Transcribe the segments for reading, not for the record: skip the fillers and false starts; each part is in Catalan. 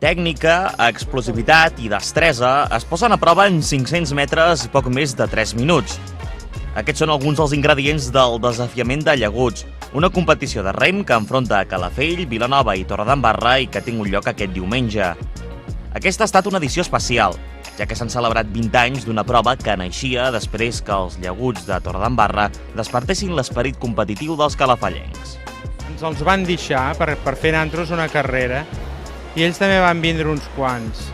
Tècnica, explosivitat i destresa es posen a prova en 500 metres i poc més de 3 minuts. Aquests són alguns dels ingredients del desafiament de Llaguts, una competició de rem que enfronta Calafell, Vilanova i Torredembarra i que ha tingut lloc aquest diumenge. Aquesta ha estat una edició especial, ja que s'han celebrat 20 anys d'una prova que naixia després que els llaguts de Torredembarra despertessin l'esperit competitiu dels calafellencs. Ens els van deixar per fer nosaltres una carrera i ells també van vindre uns quants.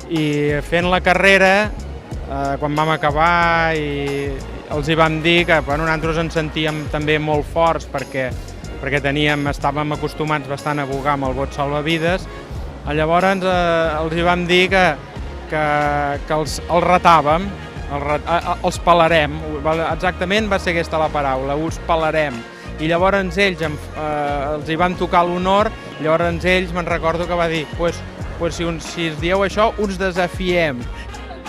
I fent la carrera, quan vam acabar, els hi vam dir que nosaltres ens sentíem també molt forts perquè estàvem acostumats bastant a jugar amb el bot salvavides. Llavors els hi vam dir que els retàvem, els pelarem, exactament va ser aquesta la paraula, us pelarem. I llavors ells els hi van tocar l'honor, llavors ells me'n recordo que va dir si es dieu això, uns desafiem.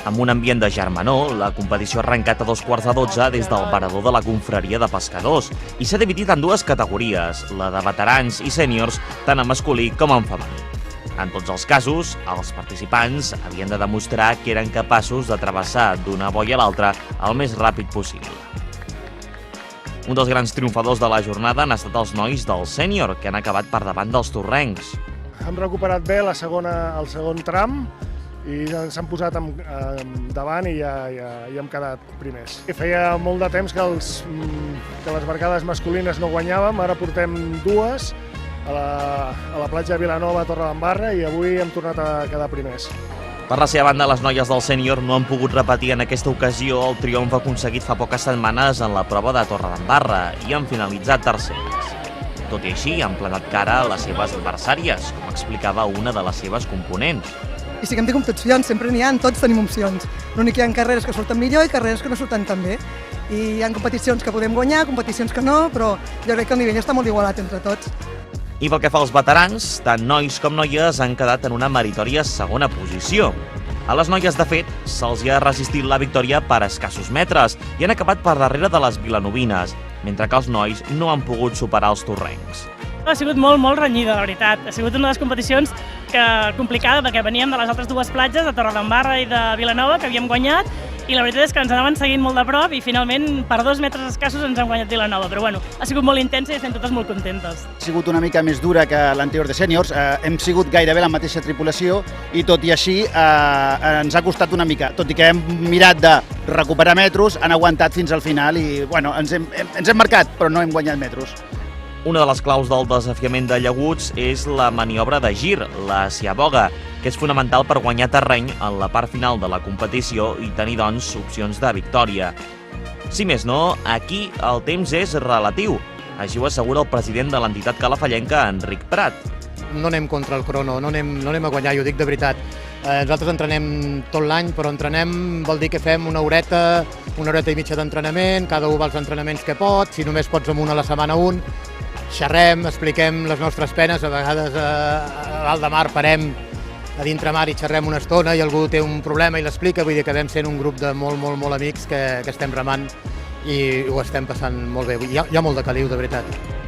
Amb un ambient de germanor, la competició ha arrencat a 2:15 des del parador de la confraria de pescadors i s'ha dividit en dues categories, la de veterans i sèniors, tant en masculí com en femení. En tots els casos, els participants havien de demostrar que eren capaços de travessar d'una boia a l'altra el més ràpid possible. Un dels grans triomfadors de la jornada han estat els nois del sènior, que han acabat per davant dels torrencs. Hem recuperat bé el segon tram i s'han posat davant i ja hem quedat primers. Feia molt de temps que les barcades masculines no guanyàvem, ara portem dues a la platja de Vilanova a Torredembarra i avui hem tornat a quedar primers. Per la seva banda, les noies del sènior no han pogut repetir en aquesta ocasió el triomf aconseguit fa poques setmanes en la prova de Torredembarra i han finalitzat terceres. Tot i així, han plantat cara a les seves adversàries, com explicava una de les seves components. I sí que hem tingut opcions, sempre n'hi ha, tots tenim opcions. L'únic que hi ha carreres que surten millor i carreres que no surten tan bé. I hi ha competicions que podem guanyar, competicions que no, però jo crec que el nivell està molt igualat entre tots. I pel que fa als veterans, tant nois com noies han quedat en una meritòria segona posició. A les noies, de fet, se'ls hi ha resistit la victòria per escassos metres i han acabat per darrere de les vilanovines, mentre que els nois no han pogut superar els torrencs. Ha sigut molt renyida, la veritat. Ha sigut una de les competicions complicada perquè veníem de les altres dues platges, de Torredembarra i de Vilanova, que havíem guanyat, i la veritat és que ens anaven seguint molt de prop i finalment per 2 metres escassos ens han guanyat Vilanova, però bueno, ha sigut molt intensa i estem totes molt contentes. Ha sigut una mica més dura que l'anterior de sèniors, hem sigut gairebé la mateixa tripulació i tot i així ens ha costat una mica, tot i que hem mirat de recuperar metros, han aguantat fins al final i bueno, ens hem marcat però no hem guanyat metros. Una de les claus del desafiament de Llaguts és la maniobra de gir, la ciaboga, que és fonamental per guanyar terreny en la part final de la competició i tenir, doncs, opcions de victòria. Si més no, aquí el temps és relatiu. Així ho assegura el president de l'entitat calafellenca, Enric Prat. No anem contra el crono, no anem a guanyar, jo dic de veritat. Nosaltres entrenem tot l'any, però entrenem vol dir que fem una horeta i mitja d'entrenament, cada un va als entrenaments que pot, si només pots amb una a la setmana xerrem, expliquem les nostres penes, a vegades a dalt de mar parem a dintre mar i xerrem una estona i algú té un problema i l'explica, vull dir que vam sent un grup de molt amics que estem remant i ho estem passant molt bé, hi ha molt de caliu, de veritat.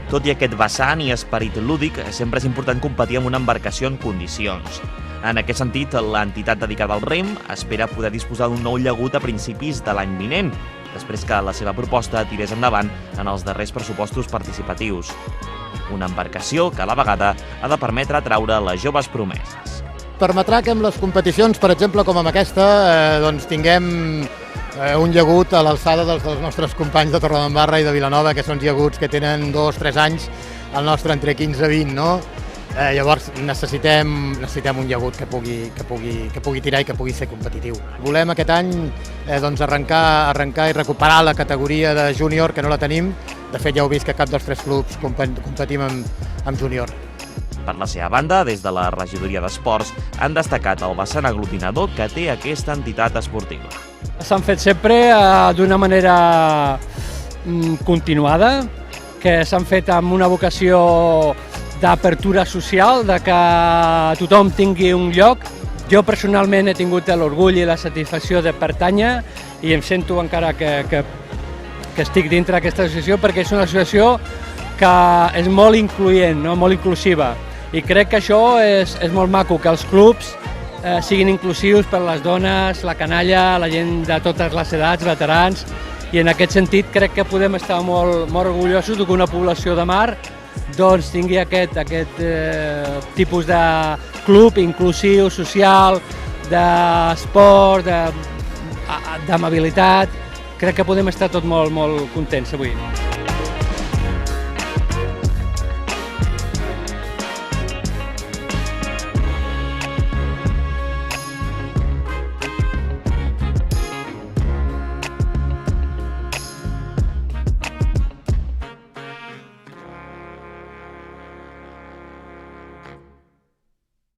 Tot i aquest vessant i esperit lúdic, sempre és important competir amb una embarcació en condicions. En aquest sentit, l'entitat dedicada al rem espera poder disposar d'un nou llagut a principis de l'any vinent, després que la seva proposta tirés endavant en els darrers pressupostos participatius. Una embarcació que a la vegada ha de permetre atraure les joves promeses. Permetrà que amb les competicions, per exemple, com amb aquesta, doncs tinguem un llagut a l'alçada dels nostres companys de Torredembarra i de Vilanova, que són llaguts que tenen 2 o 3 anys, el nostre entre 15 i 20, no? Llavors necessitem un llagut que pugui tirar i que pugui ser competitiu. Volem aquest any arrencar i recuperar la categoria de júnior, que no la tenim. De fet, ja heu vist que cap dels 3 clubs competim amb júnior. Per la seva banda, des de la regidoria d'Esports, han destacat el vessant aglutinador que té aquesta entitat esportiva. S'han fet sempre d'una manera continuada, que s'han fet amb una vocació d'apertura social, de que tothom tingui un lloc. Jo personalment he tingut l'orgull i la satisfacció de pertànyer i em sento encara que estic dintre d'aquesta associació perquè és una associació que és molt incloent, no? Molt inclusiva. I crec que això és molt maco, que els clubs siguin inclusius per a les dones, la canalla, la gent de totes les edats, veterans, i en aquest sentit crec que podem estar molt orgullosos que una població de mar doncs tingui aquest tipus de club inclusiu, social, d'esport, d'amabilitat. Crec que podem estar tots molt contents avui.